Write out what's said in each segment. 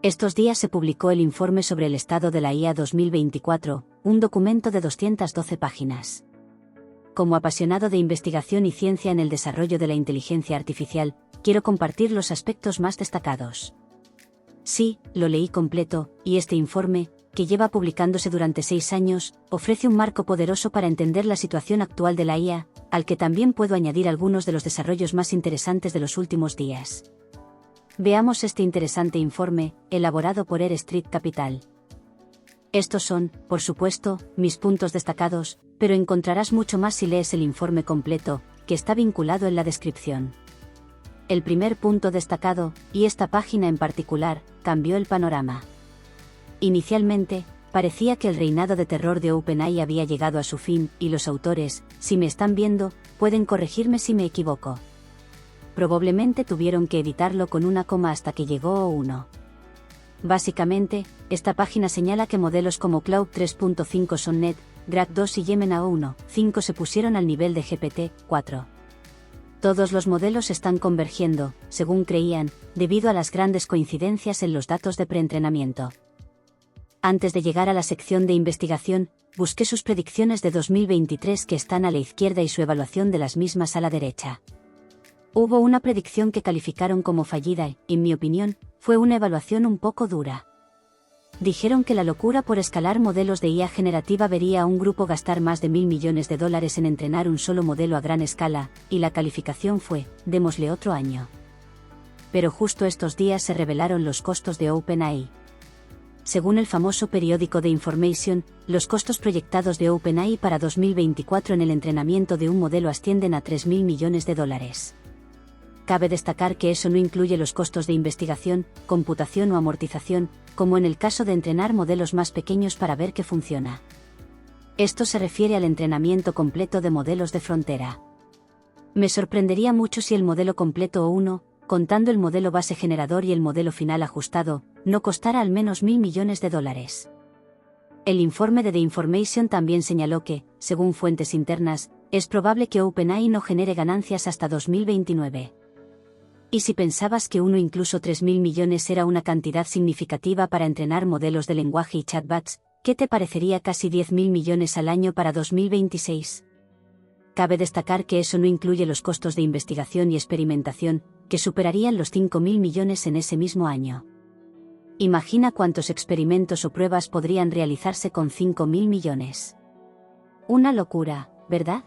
Estos días se publicó el informe sobre el estado de la IA 2024, un documento de 212 páginas. Como apasionado de investigación y ciencia en el desarrollo de la inteligencia artificial, quiero compartir los aspectos más destacados. Sí, lo leí completo, y este informe, que lleva publicándose durante 6 años, ofrece un marco poderoso para entender la situación actual de la IA, al que también puedo añadir algunos de los desarrollos más interesantes de los últimos días. Veamos este interesante informe, elaborado por Air Street Capital. Estos son, por supuesto, mis puntos destacados, pero encontrarás mucho más si lees el informe completo, que está vinculado en la descripción. El primer punto destacado, y esta página en particular, cambió el panorama. Inicialmente, parecía que el reinado de terror de OpenAI había llegado a su fin, y los autores, si me están viendo, pueden corregirme si me equivoco. Probablemente tuvieron que editarlo con una coma hasta que llegó O1. Básicamente, esta página señala que modelos como Claude 3.5 Sonnet, Grok 2 y Gemini O1.5 se pusieron al nivel de GPT-4. Todos los modelos están convergiendo, según creían, debido a las grandes coincidencias en los datos de preentrenamiento. Antes de llegar a la sección de investigación, busqué sus predicciones de 2023 que están a la izquierda y su evaluación de las mismas a la derecha. Hubo una predicción que calificaron como fallida y, en mi opinión, fue una evaluación un poco dura. Dijeron que la locura por escalar modelos de IA generativa vería a un grupo gastar más de $1.000 millones en entrenar un solo modelo a gran escala, y la calificación fue, démosle otro año. Pero justo estos días se revelaron los costos de OpenAI. Según el famoso periódico The Information, los costos proyectados de OpenAI para 2024 en el entrenamiento de un modelo ascienden a $3.000 millones. Cabe destacar que eso no incluye los costos de investigación, computación o amortización, como en el caso de entrenar modelos más pequeños para ver qué funciona. Esto se refiere al entrenamiento completo de modelos de frontera. Me sorprendería mucho si el modelo completo O1, contando el modelo base generador y el modelo final ajustado, no costara al menos $1.000 millones. El informe de The Information también señaló que, según fuentes internas, es probable que OpenAI no genere ganancias hasta 2029. Y si pensabas que uno incluso $3.000 millones era una cantidad significativa para entrenar modelos de lenguaje y chatbots, ¿qué te parecería casi $10.000 millones al año para 2026? Cabe destacar que eso no incluye los costos de investigación y experimentación, que superarían los $5.000 millones en ese mismo año. Imagina cuántos experimentos o pruebas podrían realizarse con $5.000 millones. Una locura, ¿verdad?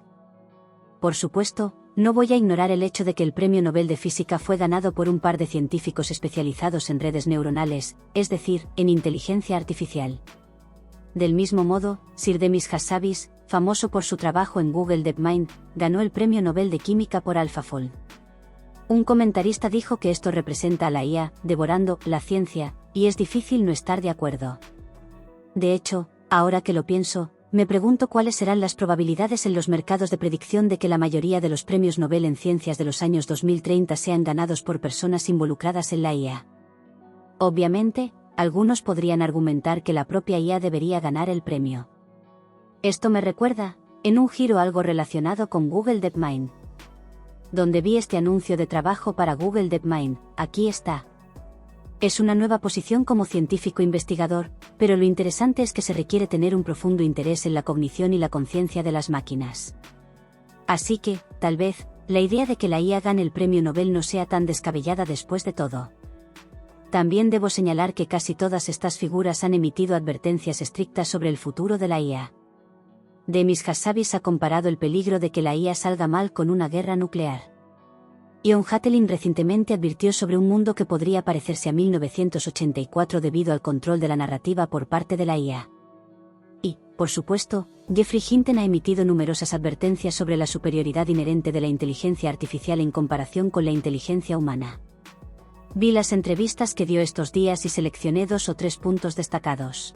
Por supuesto, no voy a ignorar el hecho de que el Premio Nobel de Física fue ganado por un par de científicos especializados en redes neuronales, es decir, en inteligencia artificial. Del mismo modo, Sir Demis Hassabis, famoso por su trabajo en Google DeepMind, ganó el Premio Nobel de Química por AlphaFold. Un comentarista dijo que esto representa a la IA, devorando la ciencia, y es difícil no estar de acuerdo. De hecho, ahora que lo pienso, me pregunto cuáles serán las probabilidades en los mercados de predicción de que la mayoría de los premios Nobel en ciencias de los años 2030 sean ganados por personas involucradas en la IA. Obviamente, algunos podrían argumentar que la propia IA debería ganar el premio. Esto me recuerda, en un giro algo relacionado con Google DeepMind. Donde vi este anuncio de trabajo para Google DeepMind, aquí está. Es una nueva posición como científico investigador, pero lo interesante es que se requiere tener un profundo interés en la cognición y la conciencia de las máquinas. Así que, tal vez, la idea de que la IA gane el premio Nobel no sea tan descabellada después de todo. También debo señalar que casi todas estas figuras han emitido advertencias estrictas sobre el futuro de la IA. Demis Hassabis ha comparado el peligro de que la IA salga mal con una guerra nuclear. Ion Hattelin recientemente advirtió sobre un mundo que podría parecerse a 1984 debido al control de la narrativa por parte de la IA. Y, por supuesto, Geoffrey Hinton ha emitido numerosas advertencias sobre la superioridad inherente de la inteligencia artificial en comparación con la inteligencia humana. Vi las entrevistas que dio estos días y seleccioné 2 o 3 puntos destacados.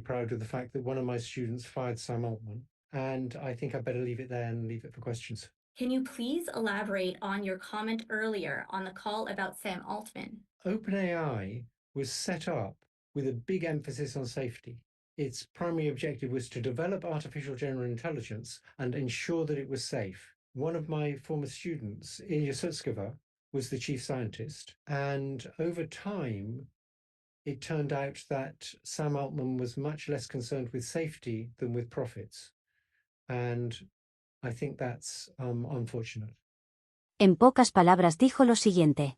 Proud of the fact that one of my students fired Sam Altman, and I think I better leave it there and leave it for questions. Can you please elaborate on your comment earlier on the call about Sam Altman? OpenAI was set up with a big emphasis on safety. Its primary objective was to develop artificial general intelligence and ensure that it was safe. One of my former students, Ilya Sutskever, was the chief scientist, and over time, it turned out that Sam Altman was much less concerned with safety than with profits. And I think that's unfortunate. En pocas palabras dijo lo siguiente.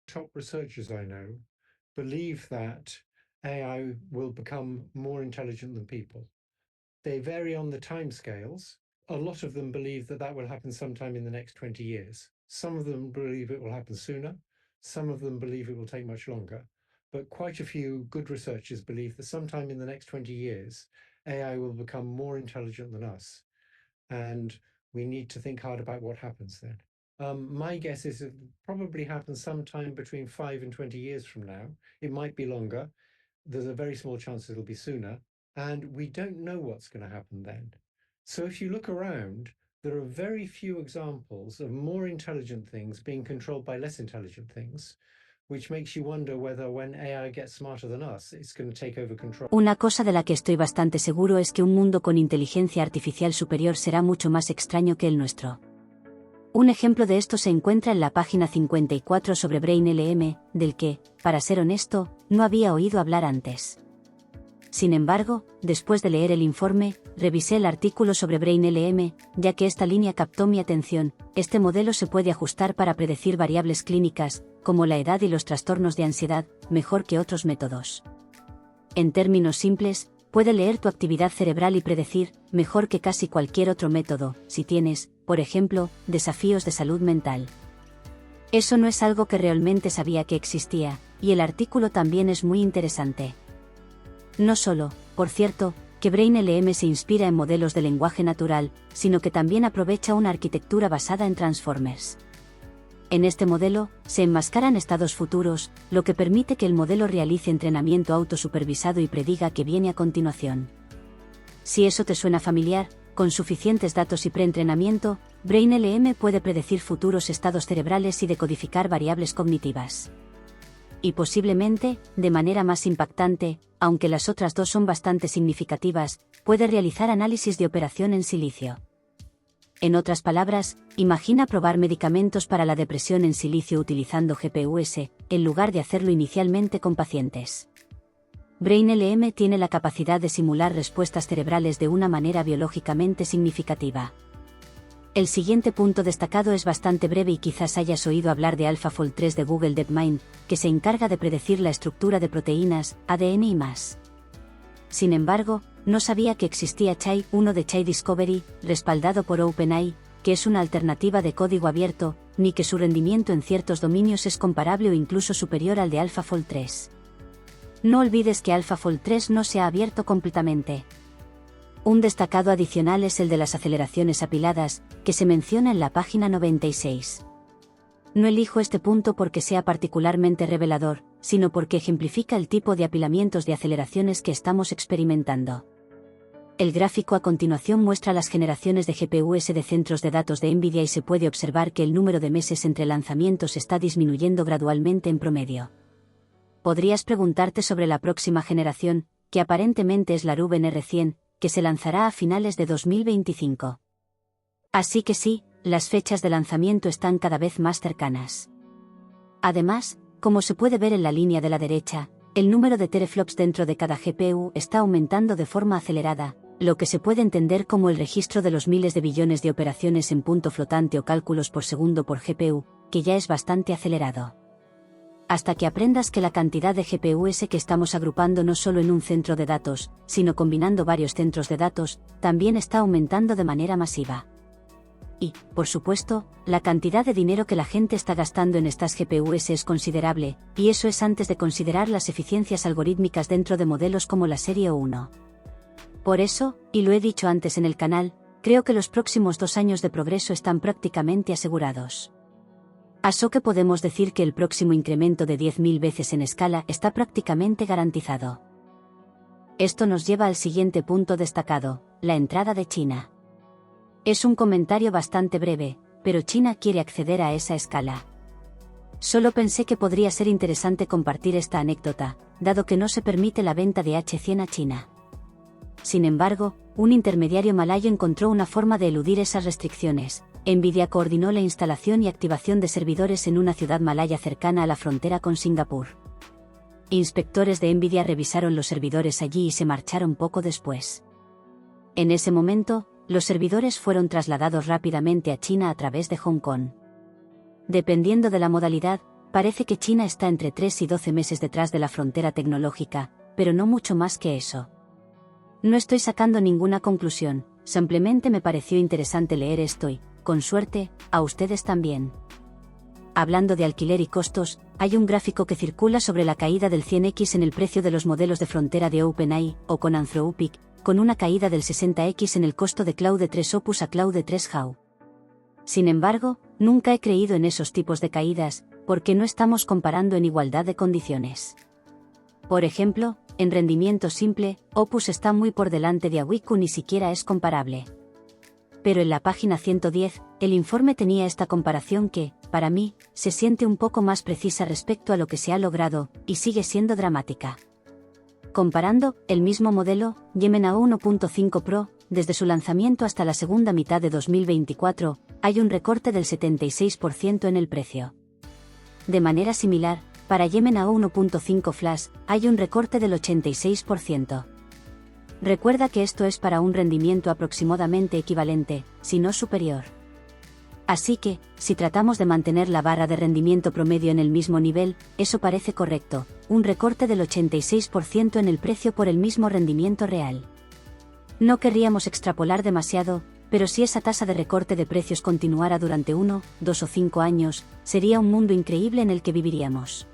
Top researchers I know believe that AI will become more intelligent than people. They vary on the timescales. A lot of them believe that that will happen sometime in the next 20 years. Some of them believe it will happen sooner. Some of them believe it will take much longer. But quite a few good researchers believe that sometime in the next 20 years, AI will become more intelligent than us. And we need to think hard about what happens then. My guess is it will probably happen sometime between 5 and 20 years from now. It might be longer. There's a very small chance it'll be sooner. And we don't know what's going to happen then. So if you look around, there are very few examples of more intelligent things being controlled by less intelligent things, which makes you wonder whether when AI gets smarter than us, it's going to take over control. Una cosa de la que estoy bastante seguro es que un mundo con inteligencia artificial superior será mucho más extraño que el nuestro. Un ejemplo de esto se encuentra en la página 54 sobre BrainLM, del que, para ser honesto, no había oído hablar antes. Sin embargo, después de leer el informe, revisé el artículo sobre BrainLM, ya que esta línea captó mi atención. Este modelo se puede ajustar para predecir variables clínicas, como la edad y los trastornos de ansiedad, mejor que otros métodos. En términos simples, puede leer tu actividad cerebral y predecir, mejor que casi cualquier otro método, si tienes, por ejemplo, desafíos de salud mental. Eso no es algo que realmente sabía que existía, y el artículo también es muy interesante. No solo, por cierto, que BrainLM se inspira en modelos de lenguaje natural, sino que también aprovecha una arquitectura basada en transformers. En este modelo, se enmascaran estados futuros, lo que permite que el modelo realice entrenamiento autosupervisado y prediga qué viene a continuación. Si eso te suena familiar, con suficientes datos y preentrenamiento, BrainLM puede predecir futuros estados cerebrales y decodificar variables cognitivas. Y posiblemente, de manera más impactante, aunque las otras dos son bastante significativas, puede realizar análisis de operación en silicio. En otras palabras, imagina probar medicamentos para la depresión en silicio utilizando GPUs, en lugar de hacerlo inicialmente con pacientes. BrainLM tiene la capacidad de simular respuestas cerebrales de una manera biológicamente significativa. El siguiente punto destacado es bastante breve y quizás hayas oído hablar de AlphaFold 3 de Google DeepMind, que se encarga de predecir la estructura de proteínas, ADN y más. Sin embargo, no sabía que existía Chai 1 de Chai Discovery, respaldado por OpenAI, que es una alternativa de código abierto, ni que su rendimiento en ciertos dominios es comparable o incluso superior al de AlphaFold 3. No olvides que AlphaFold 3 no se ha abierto completamente. Un destacado adicional es el de las aceleraciones apiladas, que se menciona en la página 96. No elijo este punto porque sea particularmente revelador, sino porque ejemplifica el tipo de apilamientos de aceleraciones que estamos experimentando. El gráfico a continuación muestra las generaciones de GPUs de centros de datos de NVIDIA y se puede observar que el número de meses entre lanzamientos está disminuyendo gradualmente en promedio. Podrías preguntarte sobre la próxima generación, que aparentemente es la Rubin R100, que se lanzará a finales de 2025. Así que sí, las fechas de lanzamiento están cada vez más cercanas. Además, como se puede ver en la línea de la derecha, el número de teraflops dentro de cada GPU está aumentando de forma acelerada, lo que se puede entender como el registro de los miles de billones de operaciones en punto flotante o cálculos por segundo por GPU, que ya es bastante acelerado. Hasta que aprendas que la cantidad de GPUs que estamos agrupando no solo en un centro de datos, sino combinando varios centros de datos, también está aumentando de manera masiva. Y, por supuesto, la cantidad de dinero que la gente está gastando en estas GPUs es considerable, y eso es antes de considerar las eficiencias algorítmicas dentro de modelos como la serie 1. Por eso, y lo he dicho antes en el canal, creo que los próximos 2 años de progreso están prácticamente asegurados. Así que podemos decir que el próximo incremento de 10.000 veces en escala está prácticamente garantizado. Esto nos lleva al siguiente punto destacado, la entrada de China. Es un comentario bastante breve, pero China quiere acceder a esa escala. Solo pensé que podría ser interesante compartir esta anécdota, dado que no se permite la venta de H100 a China. Sin embargo, un intermediario malayo encontró una forma de eludir esas restricciones. NVIDIA coordinó la instalación y activación de servidores en una ciudad malaya cercana a la frontera con Singapur. Inspectores de Nvidia revisaron los servidores allí y se marcharon poco después. En ese momento, los servidores fueron trasladados rápidamente a China a través de Hong Kong. Dependiendo de la modalidad, parece que China está entre 3 y 12 meses detrás de la frontera tecnológica, pero no mucho más que eso. No estoy sacando ninguna conclusión, simplemente me pareció interesante leer esto y, con suerte, a ustedes también. Hablando de alquiler y costos, hay un gráfico que circula sobre la caída del 100x en el precio de los modelos de frontera de OpenAI, o con Anthropic, con una caída del 60x en el costo de Claude 3 Opus a Claude 3 Hao. Sin embargo, nunca he creído en esos tipos de caídas, porque no estamos comparando en igualdad de condiciones. Por ejemplo, en rendimiento simple, Opus está muy por delante de Awiku, ni siquiera es comparable. Pero en la página 110, el informe tenía esta comparación que, para mí, se siente un poco más precisa respecto a lo que se ha logrado, y sigue siendo dramática. Comparando, el mismo modelo, Gemini 1.5 Pro, desde su lanzamiento hasta la segunda mitad de 2024, hay un recorte del 76% en el precio. De manera similar, para Gemini 1.5 Flash, hay un recorte del 86%. Recuerda que esto es para un rendimiento aproximadamente equivalente, si no superior. Así que, si tratamos de mantener la barra de rendimiento promedio en el mismo nivel, eso parece correcto, un recorte del 86% en el precio por el mismo rendimiento real. No querríamos extrapolar demasiado, pero si esa tasa de recorte de precios continuara durante 1, 2 o 5 años, sería un mundo increíble en el que viviríamos.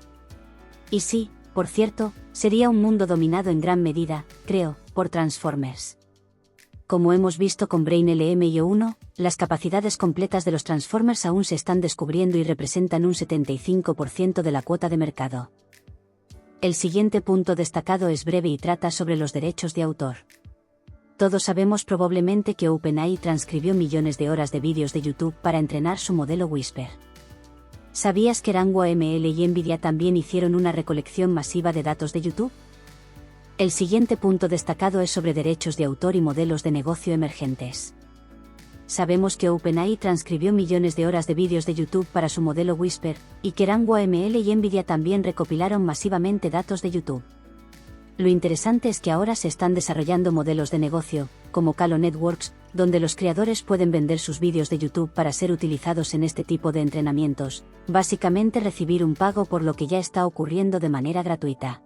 Y sí, por cierto, sería un mundo dominado en gran medida, creo, por Transformers. Como hemos visto con Brain LM-1, las capacidades completas de los Transformers aún se están descubriendo y representan un 75% de la cuota de mercado. El siguiente punto destacado es breve y trata sobre los derechos de autor. Todos sabemos probablemente que OpenAI transcribió millones de horas de vídeos de YouTube para entrenar su modelo Whisper. ¿Sabías que RangoML y Nvidia también hicieron una recolección masiva de datos de YouTube? El siguiente punto destacado es sobre derechos de autor y modelos de negocio emergentes. Sabemos que OpenAI transcribió millones de horas de vídeos de YouTube para su modelo Whisper, y que RangoML y Nvidia también recopilaron masivamente datos de YouTube. Lo interesante es que ahora se están desarrollando modelos de negocio, como Calo Networks, donde los creadores pueden vender sus vídeos de YouTube para ser utilizados en este tipo de entrenamientos, básicamente recibir un pago por lo que ya está ocurriendo de manera gratuita.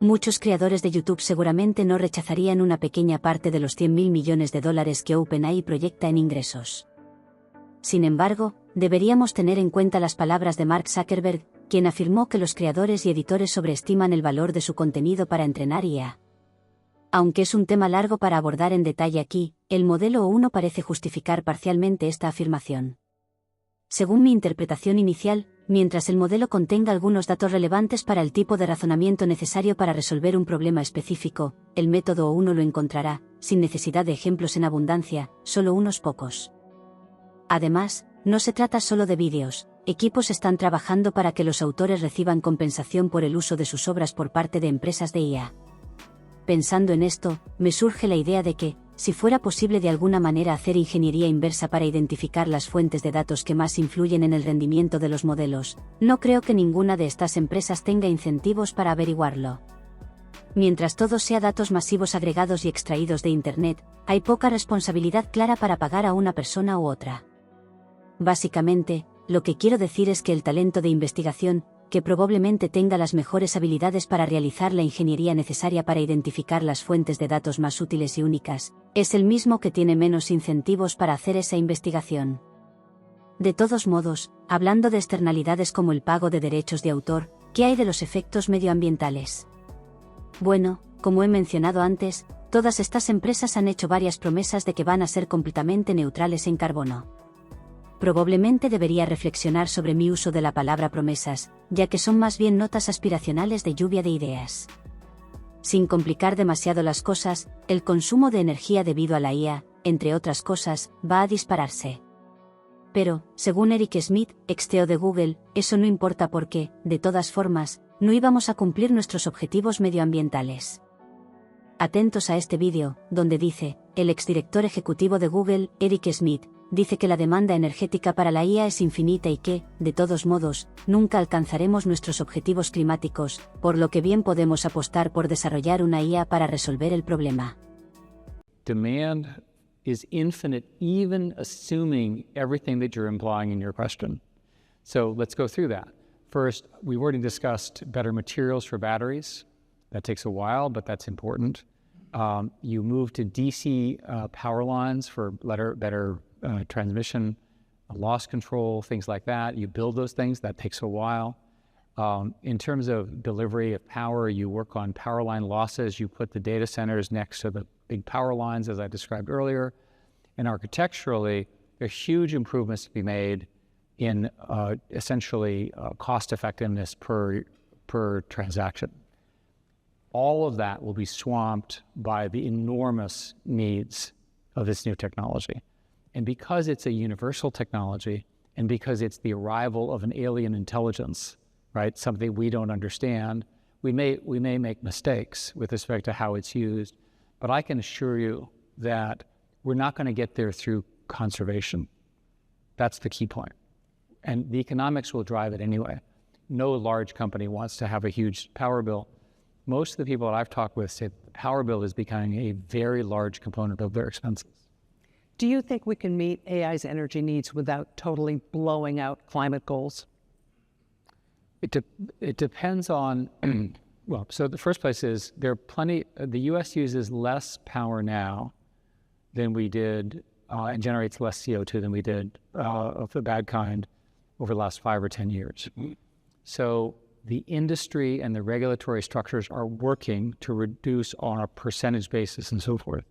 Muchos creadores de YouTube seguramente no rechazarían una pequeña parte de los $100.000 millones que OpenAI proyecta en ingresos. Sin embargo, deberíamos tener en cuenta las palabras de Mark Zuckerberg, quien afirmó que los creadores y editores sobreestiman el valor de su contenido para entrenar IA. Aunque es un tema largo para abordar en detalle aquí, el modelo O1 parece justificar parcialmente esta afirmación. Según mi interpretación inicial, mientras el modelo contenga algunos datos relevantes para el tipo de razonamiento necesario para resolver un problema específico, el método O1 lo encontrará, sin necesidad de ejemplos en abundancia, solo unos pocos. Además, no se trata solo de vídeos, equipos están trabajando para que los autores reciban compensación por el uso de sus obras por parte de empresas de IA. Pensando en esto, me surge la idea de que, si fuera posible de alguna manera hacer ingeniería inversa para identificar las fuentes de datos que más influyen en el rendimiento de los modelos, no creo que ninguna de estas empresas tenga incentivos para averiguarlo. Mientras todo sea datos masivos agregados y extraídos de Internet, hay poca responsabilidad clara para pagar a una persona u otra. Básicamente, lo que quiero decir es que el talento de investigación, que probablemente tenga las mejores habilidades para realizar la ingeniería necesaria para identificar las fuentes de datos más útiles y únicas, es el mismo que tiene menos incentivos para hacer esa investigación. De todos modos, hablando de externalidades como el pago de derechos de autor, ¿qué hay de los efectos medioambientales? Bueno, como he mencionado antes, todas estas empresas han hecho varias promesas de que van a ser completamente neutrales en carbono. Probablemente debería reflexionar sobre mi uso de la palabra promesas, ya que son más bien notas aspiracionales de lluvia de ideas. Sin complicar demasiado las cosas, el consumo de energía debido a la IA, entre otras cosas, va a dispararse. Pero, según Eric Schmidt, ex CEO de Google, eso no importa porque, de todas formas, no íbamos a cumplir nuestros objetivos medioambientales. Atentos a este vídeo, donde dice, el exdirector ejecutivo de Google, Eric Schmidt, dice que la demanda energética para la IA es infinita y que, de todos modos, nunca alcanzaremos nuestros objetivos climáticos, por lo que bien podemos apostar por desarrollar una IA para resolver el problema. Demand is infinite, even assuming everything that you're implying in your question. So let's go through that. First, we've already discussed better materials for batteries. That takes a while, but that's important. You move to DC power lines for better transmission, loss control, things like that. You build those things, that takes a while. In terms of delivery of power, you work on power line losses. You put the data centers next to the big power lines, as I described earlier. And architecturally, there are huge improvements to be made in essentially cost effectiveness per transaction. All of that will be swamped by the enormous needs of this new technology. And because it's a universal technology, and because it's the arrival of an alien intelligence, right, something we don't understand, we may make mistakes with respect to how it's used, but I can assure you that we're not going to get there through conservation. That's the key point. And the economics will drive it anyway. No large company wants to have a huge power bill. Most of the people that I've talked with say the power bill is becoming a very large component of their expenses. Do you think we can meet AI's energy needs without totally blowing out climate goals? It depends on, well, so the first place is there are plenty, the US uses less power now than we did and generates less CO2 than we did of the bad kind over the last 5 or 10 years. So the industry and the regulatory structures are working to reduce on a percentage basis and so forth.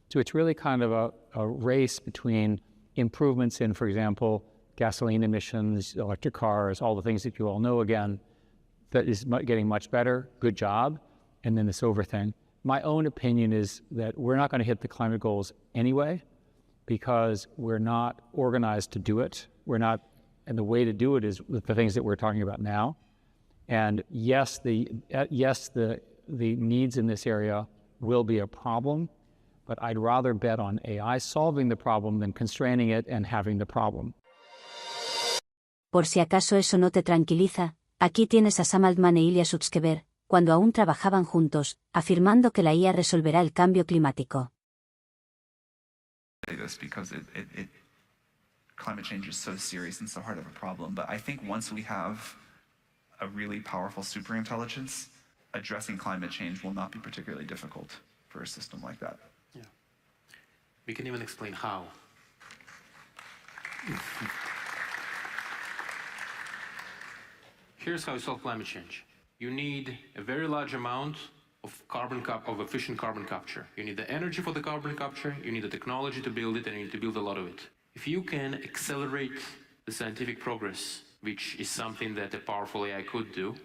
So it's really kind of a race between improvements in, for example, gasoline emissions, electric cars, all the things that you all know again, that is getting much better, good job, and then this over thing. My own opinion is that we're not going to hit the climate goals anyway because we're not organized to do it. We're not, and the way to do it is with the things that we're talking about now. And yes, the needs in this area will be a problem, but I'd rather bet on AI solving the problem than constraining it and having the problem. Por si acaso eso no te tranquiliza, aquí tienes a Sam Altman e Ilya Sutskever, cuando aún trabajaban juntos, afirmando que la IA resolverá el cambio climático. This because climate change is so serious and so hard of a problem, but I think once we have a really powerful superintelligence, addressing climate change will not be particularly difficult for a system like that. Yeah. We can even explain how. Here's how you solve climate change. You need a very large amount of efficient carbon capture. You need the energy for the carbon capture, you need the technology to build it, and you need to build a lot of it. If you can accelerate the scientific progress, which is something that a powerful AI could do,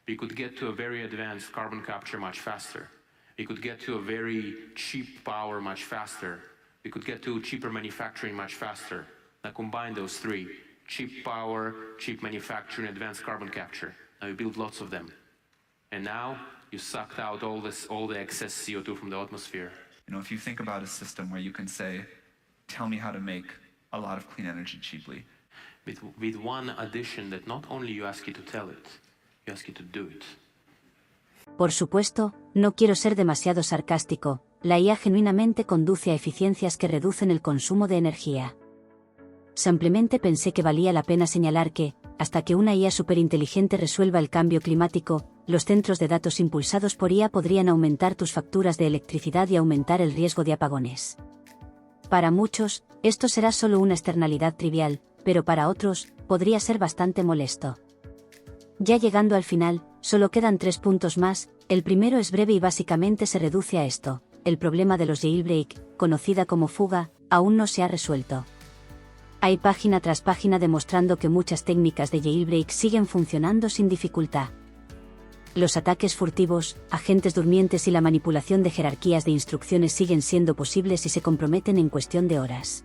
we could get to a very advanced carbon capture much faster. We could get to a very cheap power much faster. We could get to cheaper manufacturing much faster. Now combine those three: cheap power, cheap manufacturing, advanced carbon capture. Now you build lots of them. And now you sucked out all the excess CO2 from the atmosphere. You know, if you think about a system where you can say, tell me how to make a lot of clean energy cheaply. With one addition that not only you ask it to tell it, you ask it to do it. Por supuesto, no quiero ser demasiado sarcástico, la IA genuinamente conduce a eficiencias que reducen el consumo de energía. Simplemente pensé que valía la pena señalar que, hasta que una IA superinteligente resuelva el cambio climático, los centros de datos impulsados por IA podrían aumentar tus facturas de electricidad y aumentar el riesgo de apagones. Para muchos, esto será solo una externalidad trivial, pero para otros, podría ser bastante molesto. Ya llegando al final, solo quedan 3 puntos más. El primero es breve y básicamente se reduce a esto: el problema de los jailbreak, conocida como fuga, aún no se ha resuelto. Hay página tras página demostrando que muchas técnicas de jailbreak siguen funcionando sin dificultad. Los ataques furtivos, agentes durmientes y la manipulación de jerarquías de instrucciones siguen siendo posibles y se comprometen en cuestión de horas.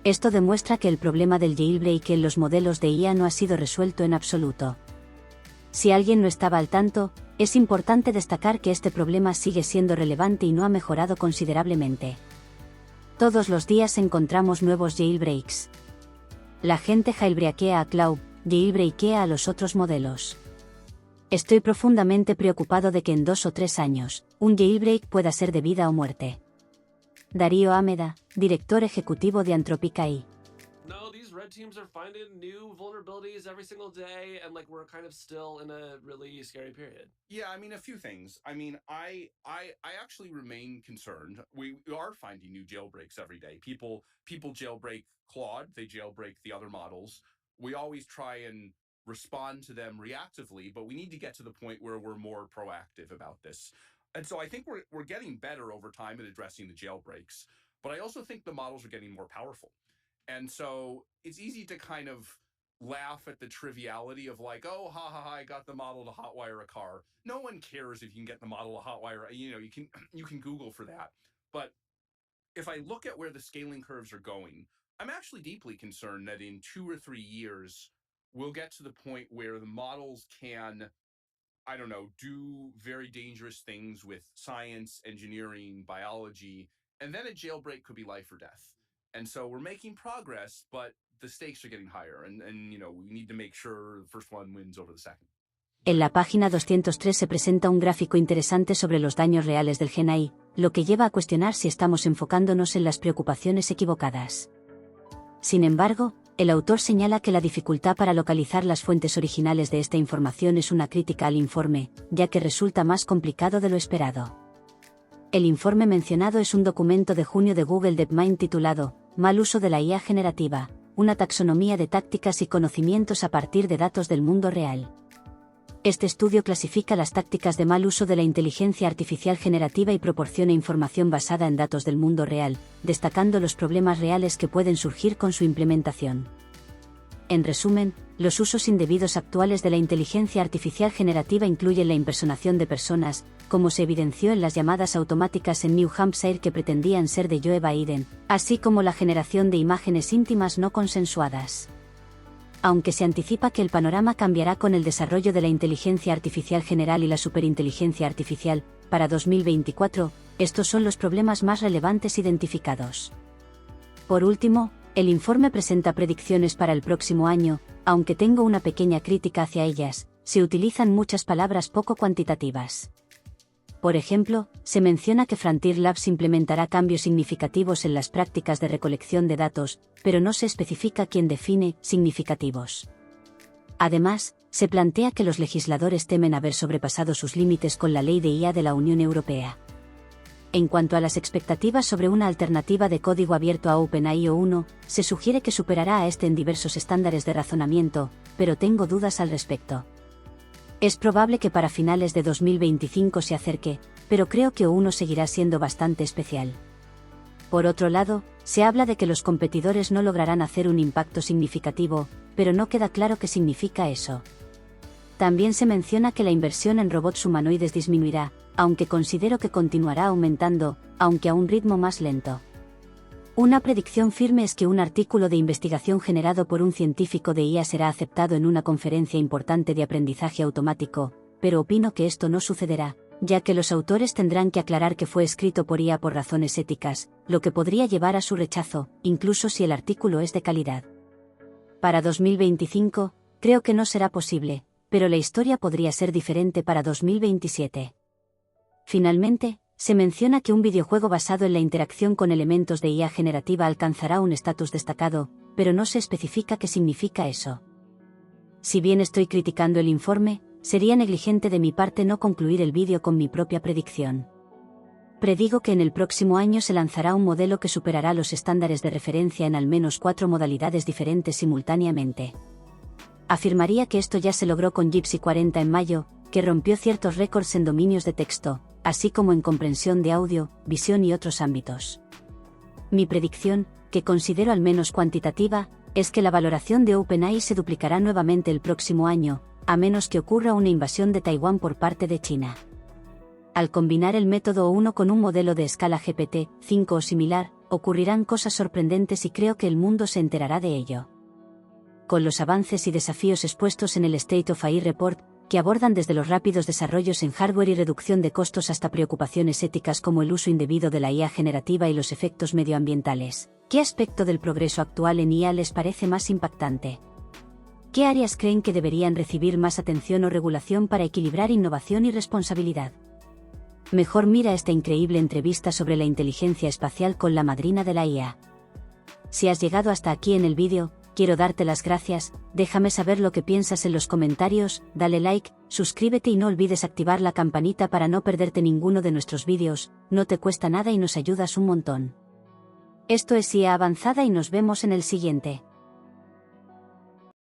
Esto demuestra que el problema del jailbreak en los modelos de IA no ha sido resuelto en absoluto. Si alguien no estaba al tanto, es importante destacar que este problema sigue siendo relevante y no ha mejorado considerablemente. Todos los días encontramos nuevos jailbreaks. La gente jailbreakea a Cloud, jailbreakea a los otros modelos. Estoy profundamente preocupado de que en 2 o 3 años, un jailbreak pueda ser de vida o muerte. Darío Ameda, director ejecutivo de Anthropic AI. No, these red teams are finding new vulnerabilities every single day, and we're kind of still in a really scary period. Yeah, I mean, a few things. I mean, I actually remain concerned. We are finding new jailbreaks every day. People jailbreak Claude, they jailbreak the other models. We always try and respond to them reactively, but we need to get to the point where we're more proactive about this. And so I think we're getting better over time at addressing the jailbreaks, but I also think the models are getting more powerful. And so it's easy to kind of laugh at the triviality of like, oh, I got the model to hotwire a car. No one cares if you can get the model to hotwire, you can Google for that. But if I look at where the scaling curves are going, I'm actually deeply concerned that in 2 or 3 years, we'll get to the point where the models can, I don't know, do very dangerous things with science, engineering, biology, and then a jailbreak could be life or death. And so we're making progress, but the stakes are getting higher, and we need to make sure the first one wins over the second. En la página 203 se presenta un gráfico interesante sobre los daños reales del Gen AI, lo que lleva a cuestionar si estamos enfocándonos en las preocupaciones equivocadas. Sin embargo, el autor señala que la dificultad para localizar las fuentes originales de esta información es una crítica al informe, ya que resulta más complicado de lo esperado. El informe mencionado es un documento de junio de Google DeepMind titulado Mal uso de la IA generativa, una taxonomía de tácticas y conocimientos a partir de datos del mundo real. Este estudio clasifica las tácticas de mal uso de la inteligencia artificial generativa y proporciona información basada en datos del mundo real, destacando los problemas reales que pueden surgir con su implementación. En resumen, los usos indebidos actuales de la inteligencia artificial generativa incluyen la impersonación de personas, como se evidenció en las llamadas automáticas en New Hampshire que pretendían ser de Joe Biden, así como la generación de imágenes íntimas no consensuadas. Aunque se anticipa que el panorama cambiará con el desarrollo de la inteligencia artificial general y la superinteligencia artificial, para 2024, estos son los problemas más relevantes identificados. Por último, el informe presenta predicciones para el próximo año, aunque tengo una pequeña crítica hacia ellas, se utilizan muchas palabras poco cuantitativas. Por ejemplo, se menciona que Frontier Labs implementará cambios significativos en las prácticas de recolección de datos, pero no se especifica quién define significativos. Además, se plantea que los legisladores temen haber sobrepasado sus límites con la ley de IA de la Unión Europea. En cuanto a las expectativas sobre una alternativa de código abierto a OpenAI o se sugiere que superará a este en diversos estándares de razonamiento, pero tengo dudas al respecto. Es probable que para finales de 2025 se acerque, pero creo que O1 seguirá siendo bastante especial. Por otro lado, se habla de que los competidores no lograrán hacer un impacto significativo, pero no queda claro qué significa eso. También se menciona que la inversión en robots humanoides disminuirá, aunque considero que continuará aumentando, aunque a un ritmo más lento. Una predicción firme es que un artículo de investigación generado por un científico de IA será aceptado en una conferencia importante de aprendizaje automático, pero opino que esto no sucederá, ya que los autores tendrán que aclarar que fue escrito por IA por razones éticas, lo que podría llevar a su rechazo, incluso si el artículo es de calidad. Para 2025, creo que no será posible, pero la historia podría ser diferente para 2027. Finalmente, se menciona que un videojuego basado en la interacción con elementos de IA generativa alcanzará un estatus destacado, pero no se especifica qué significa eso. Si bien estoy criticando el informe, sería negligente de mi parte no concluir el vídeo con mi propia predicción. Predigo que en el próximo año se lanzará un modelo que superará los estándares de referencia en al menos 4 modalidades diferentes simultáneamente. Afirmaría que esto ya se logró con Gypsy 40 en mayo, que rompió ciertos récords en dominios de texto, así como en comprensión de audio, visión y otros ámbitos. Mi predicción, que considero al menos cuantitativa, es que la valoración de OpenAI se duplicará nuevamente el próximo año, a menos que ocurra una invasión de Taiwán por parte de China. Al combinar el método O1 con un modelo de escala GPT-5 o similar, ocurrirán cosas sorprendentes y creo que el mundo se enterará de ello. Con los avances y desafíos expuestos en el State of AI Report, que abordan desde los rápidos desarrollos en hardware y reducción de costos hasta preocupaciones éticas como el uso indebido de la IA generativa y los efectos medioambientales. ¿Qué aspecto del progreso actual en IA les parece más impactante? ¿Qué áreas creen que deberían recibir más atención o regulación para equilibrar innovación y responsabilidad? Mejor mira esta increíble entrevista sobre la inteligencia espacial con la madrina de la IA. Si has llegado hasta aquí en el vídeo, quiero darte las gracias, déjame saber lo que piensas en los comentarios, dale like, suscríbete y no olvides activar la campanita para no perderte ninguno de nuestros vídeos, no te cuesta nada y nos ayudas un montón. Esto es IA Avanzada y nos vemos en el siguiente.